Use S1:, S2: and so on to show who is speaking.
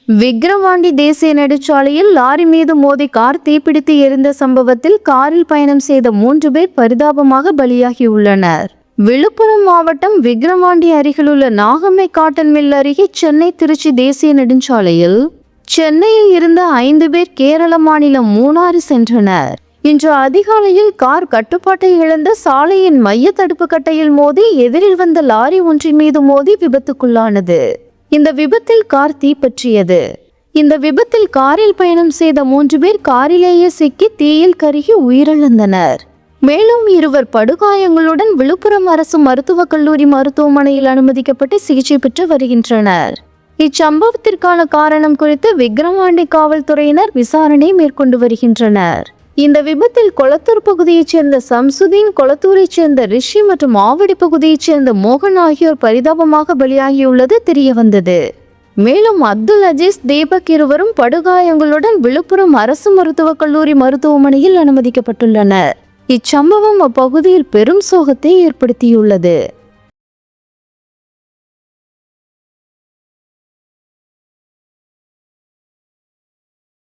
S1: விக்கிரவாண்டி தேசிய நெடுஞ்சாலையில் லாரி மீது மோதி கார் தீப்பிடித்து எரிந்த சம்பவத்தில் காரில் பயணம் செய்த 3 பேர் பரிதாபமாக பலியாகியுள்ளனர். விழுப்புரம் மாவட்டம் விக்கிரவாண்டி அருகிலுள்ள நாகம்மை காட்டன் மில் அருகே சென்னை திருச்சி தேசிய நெடுஞ்சாலையில் சென்னையில் இருந்த 5 பேர் கேரள மாநிலம் மூணாறு சென்றனர். இன்று அதிகாலையில் கார் கட்டுப்பாட்டை இழந்த சாலையின் மைய தடுப்பு கட்டையில் மோதி எதிரில் வந்த லாரி ஒன்றின் மீது மோதி விபத்துக்குள்ளானது. இந்த விபத்தில் கார் தீப்பற்றியது. இந்த விபத்தில் காரில் பயணம் செய்த 3 பேர் காரிலேயே சிக்கி தீயில் கருகி உயிரிழந்தனர். மேலும் 2 படுகாயங்களுடன் விழுப்புரம் அரசு மருத்துவக் கல்லூரி மருத்துவமனையில் அனுமதிக்கப்பட்டு சிகிச்சை பெற்று வருகின்றனர். இச்சம்பவத்திற்கான காரணம் குறித்து விக்கிரவாண்டி காவல்துறையினர் விசாரணை மேற்கொண்டு வருகின்றனர். இந்த விபத்தில் கொளத்தூர் பகுதியைச் சேர்ந்த சம்சுதீன், கொளத்தூரைச் சேர்ந்த ரிஷி மற்றும் ஆவடி பகுதியைச் சேர்ந்த மோகன் ஆகியோர் பரிதாபமாக பலியாகியுள்ளது தெரியவந்தது. மேலும் அப்துல் அஜீஸ், தீபக் இருவரும் படுகாயங்களுடன் விழுப்புரம் அரசு மருத்துவக் கல்லூரி மருத்துவமனையில் அனுமதிக்கப்பட்டுள்ளனர். இச்சம்பவம் அப்பகுதியில் பெரும் சோகத்தை ஏற்படுத்தியுள்ளது.